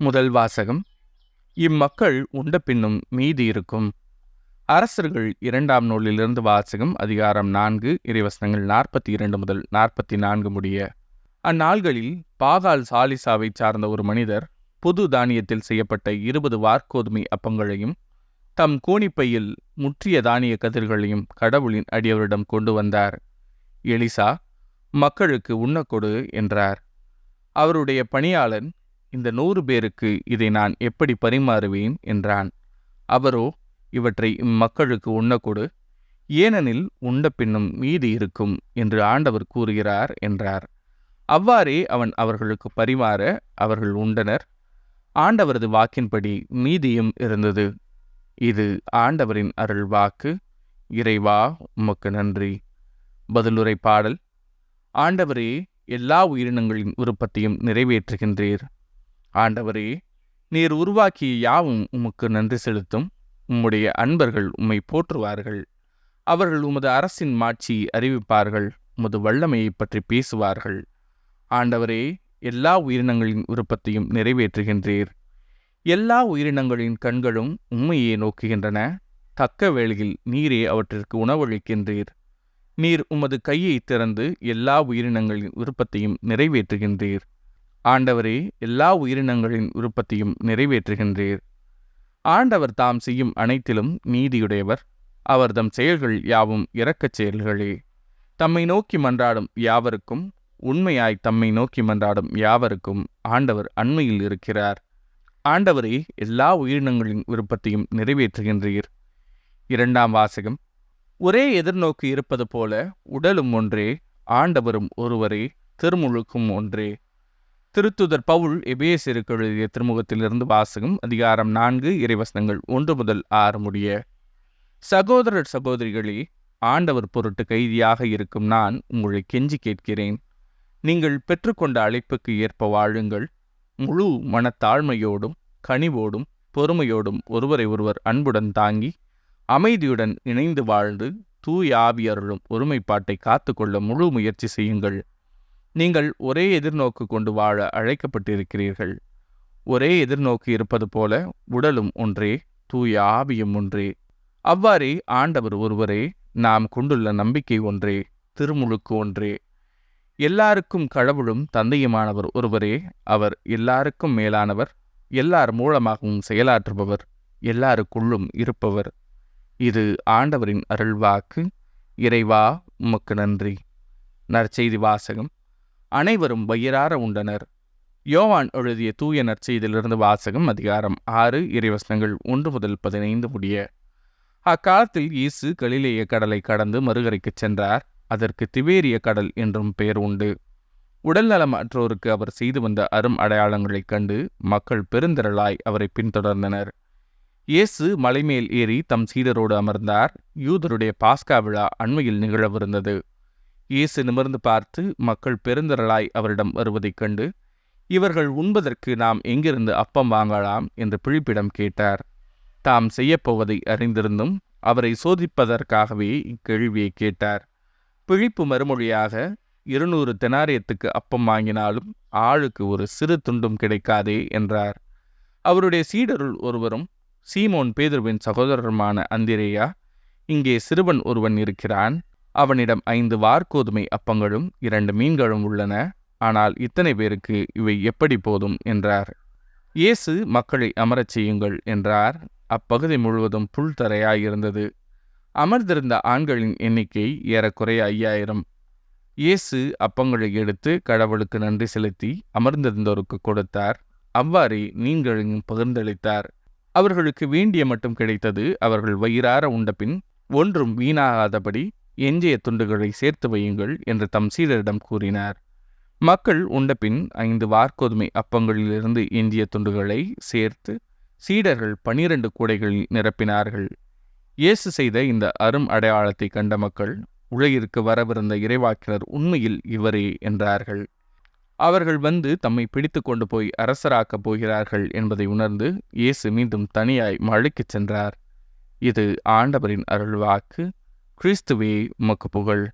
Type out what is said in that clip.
முதல் வாசகம். இம்மக்கள் உண்ட பின்னும் மீதி இருக்கும். அரசர்கள் 2ஆம் நூலிலிருந்து வாசகம். அதிகாரம் 4, இறைவசனங்கள் 42 முதல் 44 முடிய. அந்நாள்களில் பாகால் சாலிசாவை சார்ந்த ஒரு மனிதர் புது தானியத்தில் செய்யப்பட்ட 20 வார்கோதுமை அப்பங்களையும் தம் கோணிப்பையில் முற்றிய தானிய கதிர்களையும் கடவுளின் அடியவரிடம் கொண்டு வந்தார். எலிசா, மக்களுக்கு உண்ணக்கொடு என்றார். அவருடைய பணியாளன், இந்த 100 பேருக்கு இதை நான் எப்படி பரிமாறுவேன் என்றான். அவரோ, இவற்றை இம்மக்களுக்கு உண்ணக்கொடு, ஏனெனில் உண்ட பின்னும் மீதி இருக்கும் என்று ஆண்டவர் கூறுகிறார் என்றார். அவ்வாறே அவன் அவர்களுக்கு பரிமாற அவர்கள் உண்டனர். ஆண்டவரது வாக்கின்படி மீதியும் இருந்தது. இது ஆண்டவரின் அருள் வாக்கு. இறைவா, உமக்கு நன்றி. பதிலுரை பாடல். ஆண்டவரே, எல்லா உயிரினங்களின் விருப்பத்தையும் நிறைவேற்றுகின்றீர். ஆண்டவரே, நீர் உருவாக்கிய யாவும் உமக்கு நன்றி செலுத்தும். உம்முடைய அன்பர்கள் உம்மை போற்றுவார்கள். அவர்கள் உமது அரசின் மாட்சியை அறிவிப்பார்கள். உமது வல்லமையை பற்றி பேசுவார்கள். ஆண்டவரே, எல்லா உயிரினங்களின் விருப்பத்தையும் நிறைவேற்றுகின்றீர். எல்லா உயிரினங்களின் கண்களும் உம்மையே நோக்குகின்றன. தக்க வேளையில் நீரே அவற்றிற்கு உணவளிக்கின்றீர். நீர் உமது கையை திறந்து எல்லா உயிரினங்களின் விருப்பத்தையும் நிறைவேற்றுகின்றீர். ஆண்டவரே, எல்லா உயிரினங்களின் விருப்பத்தையும் நிறைவேற்றுகின்றீர். ஆண்டவர் தாம் செய்யும் அனைத்திலும் நீதியுடையவர். அவர் தம் செயல்கள் யாவும் இரக்கச் செயல்களே. தம்மை நோக்கி மன்றாடும் யாவருக்கும், உண்மையாய் தம்மை நோக்கி மன்றாடும் யாவருக்கும் ஆண்டவர் அண்மையில் இருக்கிறார். ஆண்டவரே, எல்லா உயிரினங்களின் விருப்பத்தையும் நிறைவேற்றுகின்றீர். 2ஆம் வாசகம். ஒரே எதிர்நோக்கு இருப்பது போல உடலும் ஒன்றே, ஆண்டவரும் ஒருவரே, திருமுழுக்கும் ஒன்றே. திருத்துதர் பவுல் எபேசியருக்கு எழுதிய திருமுகத்திலிருந்து வாசகம். அதிகாரம் 4, இறைவசனங்கள் 1 முதல் 6 முடிய. சகோதரர் சகோதரிகளே, ஆண்டவர் பொருட்டு கைதியாக இருக்கும் நான் உங்களை கெஞ்சி கேட்கிறேன். நீங்கள் பெற்றுக்கொண்ட அழைப்புக்கு ஏற்ப வாழுங்கள். முழு மனத்தாழ்மையோடும் கனிவோடும் பொறுமையோடும் ஒருவரை ஒருவர் அன்புடன் தாங்கி அமைதியுடன் இணைந்து வாழ்ந்து தூய ஆவியருளும் ஒருமைப்பாட்டை காத்துக்கொள்ள முழு முயற்சி செய்யுங்கள். நீங்கள் ஒரே எதிர்நோக்கு கொண்டு வாழ அழைக்கப்பட்டிருக்கிறீர்கள். ஒரே எதிர்நோக்கு இருப்பது போல உடலும் ஒன்றே, தூய ஆவியும் ஒன்றே. அவ்வாறே ஆண்டவர் ஒருவரே, நாம் கொண்டுள்ள நம்பிக்கை ஒன்றே, திருமுழுக்கு ஒன்றே. எல்லாருக்கும் கடவுளும் தந்தையுமானவர் ஒருவரே. அவர் எல்லாருக்கும் மேலானவர், எல்லார் மூலமாகவும் செயலாற்றுபவர், எல்லாருக்குள்ளும் இருப்பவர். இது ஆண்டவரின் அருள்வாக்கு. இறைவா, உமக்கு நன்றி. நற்செய்தி வாசகம். அனைவரும் வயிறார உண்டனர். யோவான் எழுதிய தூய நற்செய்தியிலிருந்து வாசகம். அதிகாரம் 6, இறைவசனங்கள் 1 முதல் 15 முடிய. அக்காலத்தில் இயேசு கலிலேய கடலை கடந்து மறுகரைக்கு சென்றார். அதற்கு திபேரிய கடல் என்றும் பெயர் உண்டு. உடல்நலம் அற்றோருக்கு அவர் செய்து வந்த அரும் அடையாளங்களைக் கண்டு மக்கள் பெருந்திரளாய் அவரை பின்தொடர்ந்தனர். இயேசு மலைமேல் ஏறி தம் சீடரோடு அமர்ந்தார். யூதருடைய பாஸ்கா விழா அண்மையில் நிகழவிருந்தது. இயேசு நிமிர்ந்து பார்த்து மக்கள் பெருந்திரளாய் அவரிடம் வருவதைக் கண்டு, இவர்கள் உண்பதற்கு நாம் எங்கிருந்து அப்பம் வாங்கலாம் என்று பிழிப்பிடம் கேட்டார். தாம் செய்யப்போவதை அறிந்திருந்தும் அவரை சோதிப்பதற்காகவே இக்கேள்வியை கேட்டார். பிழிப்பு மறுமொழியாக, 200 தெனாரியத்துக்கு அப்பம் வாங்கினாலும் ஆளுக்கு ஒரு சிறு துண்டும் கிடைக்காதே என்றார். அவருடைய சீடருள் ஒருவரும் சீமோன் பேதுருவின் சகோதரருமான அந்திரேயா, இங்கே சிறுவன் ஒருவன் இருக்கிறான். அவனிடம் 5 வார்கோதுமை அப்பங்களும் 2 மீன்களும் உள்ளன. ஆனால் இத்தனை பேருக்கு இவை எப்படி போதும் என்றார். இயேசு மக்களை அமரச் செய்யுங்கள் என்றார். அப்பகுதி முழுவதும் புல்தரையாயிருந்தது. அமர்ந்திருந்த ஆண்களின் எண்ணிக்கை ஏறக்குறைய 5000. இயேசு அப்பங்களை எடுத்து கடவுளுக்கு நன்றி செலுத்தி அமர்ந்திருந்தோருக்கு கொடுத்தார். அவ்வாறே மீன்களையும் பகிர்ந்தளித்தார். அவர்களுக்கு வேண்டிய மட்டும் கிடைத்தது. அவர்கள் வயிறார உண்டபின் ஒன்றும் வீணாகாதபடி எஞ்சிய துண்டுகளை சேர்த்து வையுங்கள் என்று தம் சீடரிடம் கூறினார். மக்கள் உண்டபின் 5 வார்கோதுமை அப்பங்களிலிருந்து எஞ்சிய துண்டுகளை சேர்த்து சீடர்கள் 12 கூடைகளில் நிரப்பினார்கள். இயேசு செய்த இந்த அரும் அடையாளத்தை கண்ட மக்கள், உலகிற்கு வரவிருந்த இறைவாக்கினர் உண்மையில் இவரே என்றார்கள். அவர்கள் வந்து தம்மை பிடித்து கொண்டு போய் அரசராக்கப் போகிறார்கள் என்பதை உணர்ந்து இயேசு மீண்டும் தனியாய் மலைக்குச் சென்றார். இது ஆண்டவரின் அருள்வாக்கு. கிறிஸ்துவே, உமக்கு புகழ்.